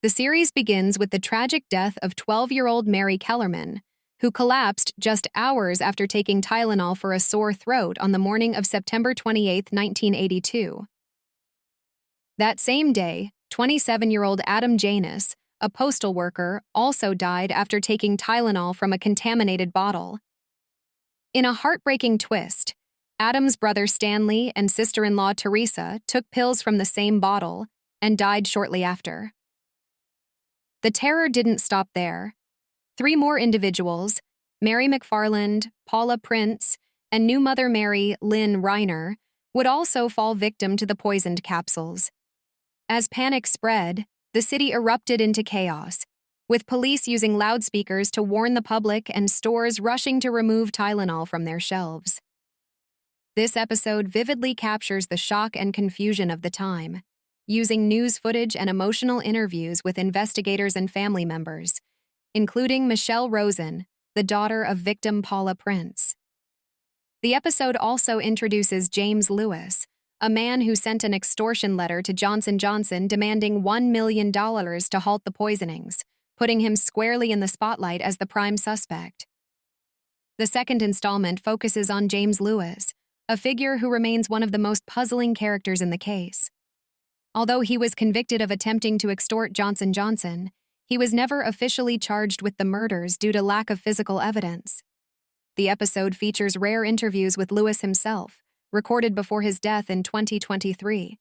The series begins with the tragic death of 12-year-old Mary Kellerman, who collapsed just hours after taking Tylenol for a sore throat on the morning of September 28, 1982. That same day, 27-year-old Adam Janus, a postal worker, also died after taking Tylenol from a contaminated bottle. In a heartbreaking twist, Adam's brother Stanley and sister-in-law Teresa took pills from the same bottle and died shortly after. The terror didn't stop there. 3 more individuals, Mary McFarland, Paula Prince, and new mother Mary Lynn Reiner, would also fall victim to the poisoned capsules. As panic spread, the city erupted into chaos, with police using loudspeakers to warn the public and stores rushing to remove Tylenol from their shelves. This episode vividly captures the shock and confusion of the time, using news footage and emotional interviews with investigators and family members, including Michelle Rosen, the daughter of victim Paula Prince. The episode also introduces James Lewis, a man who sent an extortion letter to Johnson & Johnson demanding $1 million to halt the poisonings, putting him squarely in the spotlight as the prime suspect. The second installment focuses on James Lewis, a figure who remains one of the most puzzling characters in the case. Although he was convicted of attempting to extort Johnson & Johnson, he was never officially charged with the murders due to lack of physical evidence. The episode features rare interviews with Lewis himself, recorded before his death in 2023,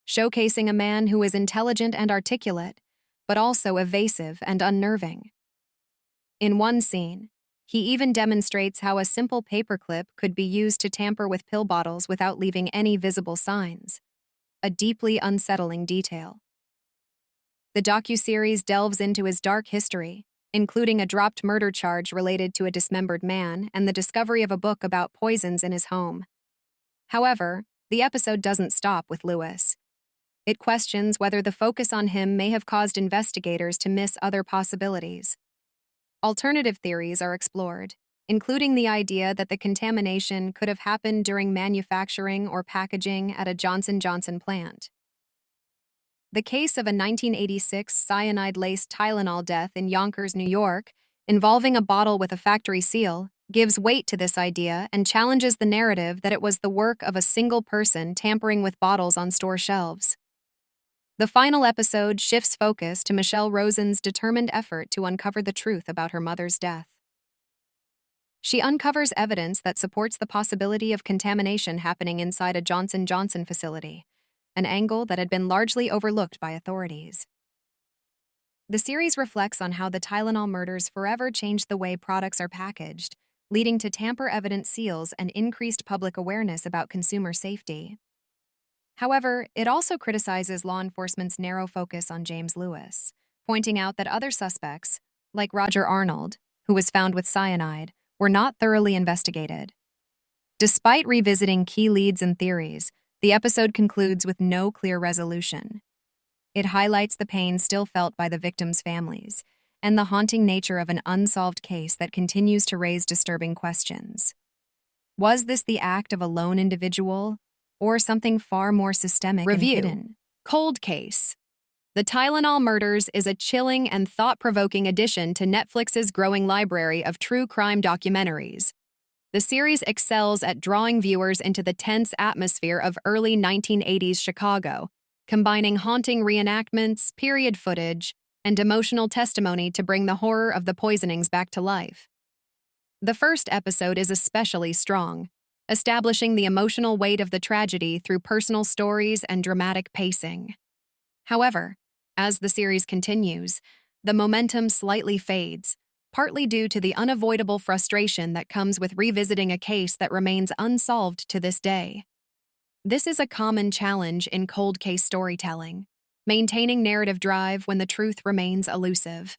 showcasing a man who is intelligent and articulate, but also evasive and unnerving. In one scene, he even demonstrates how a simple paperclip could be used to tamper with pill bottles without leaving any visible signs, a deeply unsettling detail. The docuseries delves into his dark history, including a dropped murder charge related to a dismembered man and the discovery of a book about poisons in his home. However, the episode doesn't stop with Lewis. It questions whether the focus on him may have caused investigators to miss other possibilities. Alternative theories are explored, including the idea that the contamination could have happened during manufacturing or packaging at a Johnson & Johnson plant. The case of a 1986 cyanide-laced Tylenol death in Yonkers, New York, involving a bottle with a factory seal, gives weight to this idea and challenges the narrative that it was the work of a single person tampering with bottles on store shelves. The final episode shifts focus to Michelle Rosen's determined effort to uncover the truth about her mother's death. She uncovers evidence that supports the possibility of contamination happening inside a Johnson & Johnson facility, an angle that had been largely overlooked by authorities. The series reflects on how the Tylenol murders forever changed the way products are packaged, leading to tamper-evident seals and increased public awareness about consumer safety. However, it also criticizes law enforcement's narrow focus on James Lewis, pointing out that other suspects, like Roger Arnold, who was found with cyanide, were not thoroughly investigated. Despite revisiting key leads and theories, the episode concludes with no clear resolution. It highlights the pain still felt by the victims' families and the haunting nature of an unsolved case that continues to raise disturbing questions. Was this the act of a lone individual, or something far more systemic and hidden? Cold Case. The Tylenol Murders is a chilling and thought-provoking addition to Netflix's growing library of true crime documentaries. The series excels at drawing viewers into the tense atmosphere of early 1980s Chicago, combining haunting reenactments, period footage, and emotional testimony to bring the horror of the poisonings back to life. The first episode is especially strong, establishing the emotional weight of the tragedy through personal stories and dramatic pacing. However, as the series continues, the momentum slightly fades, partly due to the unavoidable frustration that comes with revisiting a case that remains unsolved to this day. This is a common challenge in cold case storytelling, maintaining narrative drive when the truth remains elusive.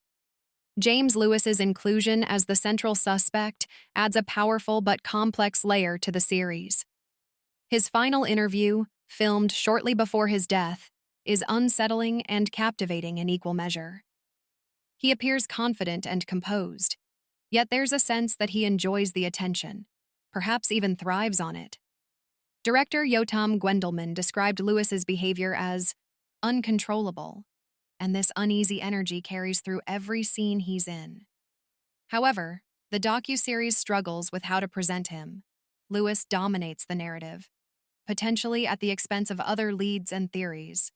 James Lewis's inclusion as the central suspect adds a powerful but complex layer to the series. His final interview, filmed shortly before his death, is unsettling and captivating in equal measure. He appears confident and composed, yet there's a sense that he enjoys the attention, perhaps even thrives on it. Director Yotam Gwendelman described Lewis's behavior as uncontrollable, and this uneasy energy carries through every scene he's in. However, the docuseries struggles with how to present him. Lewis dominates the narrative, potentially at the expense of other leads and theories.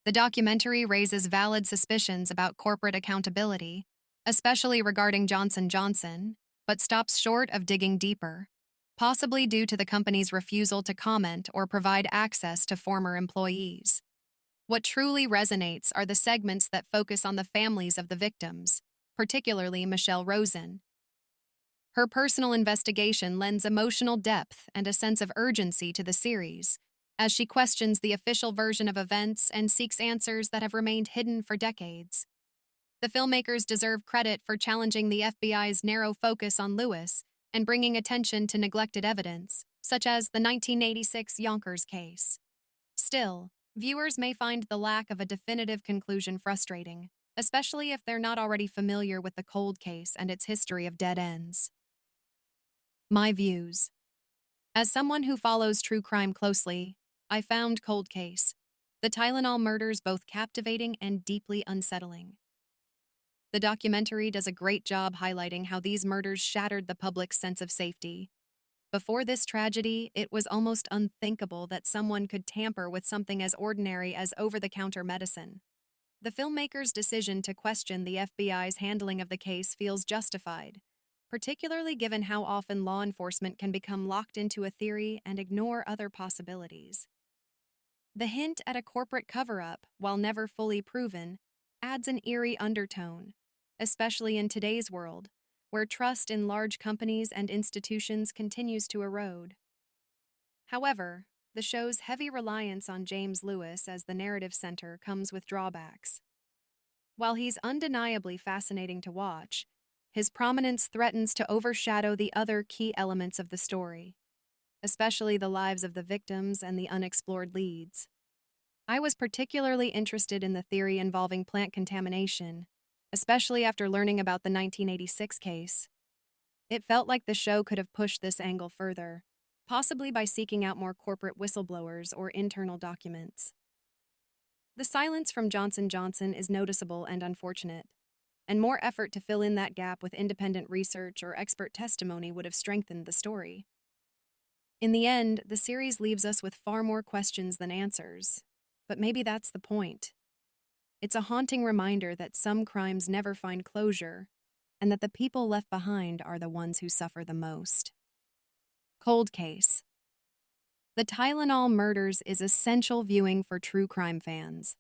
The documentary raises valid suspicions about corporate accountability, especially regarding Johnson & Johnson, but stops short of digging deeper, possibly due to the company's refusal to comment or provide access to former employees. What truly resonates are the segments that focus on the families of the victims, particularly Michelle Rosen. Her personal investigation lends emotional depth and a sense of urgency to the series, as she questions the official version of events and seeks answers that have remained hidden for decades. The filmmakers deserve credit for challenging the FBI's narrow focus on Lewis and bringing attention to neglected evidence, such as the 1986 Yonkers case. Still, viewers may find the lack of a definitive conclusion frustrating, especially if they're not already familiar with the cold case and its history of dead ends. My views. As someone who follows true crime closely, I found Cold Case, the Tylenol murders, both captivating and deeply unsettling. The documentary does a great job highlighting how these murders shattered the public's sense of safety. Before this tragedy, it was almost unthinkable that someone could tamper with something as ordinary as over-the-counter medicine. The filmmakers' decision to question the FBI's handling of the case feels justified, particularly given how often law enforcement can become locked into a theory and ignore other possibilities. The hint at a corporate cover-up, while never fully proven, adds an eerie undertone, especially in today's world, where trust in large companies and institutions continues to erode. However, the show's heavy reliance on James Lewis as the narrative center comes with drawbacks. While he's undeniably fascinating to watch, his prominence threatens to overshadow the other key elements of the story, especially the lives of the victims and the unexplored leads. I was particularly interested in the theory involving plant contamination, especially after learning about the 1986 case. It felt like the show could have pushed this angle further, possibly by seeking out more corporate whistleblowers or internal documents. The silence from Johnson & Johnson is noticeable and unfortunate, and more effort to fill in that gap with independent research or expert testimony would have strengthened the story. In the end, the series leaves us with far more questions than answers, but maybe that's the point. It's a haunting reminder that some crimes never find closure, and that the people left behind are the ones who suffer the most. Cold Case. The Tylenol murders is essential viewing for true crime fans.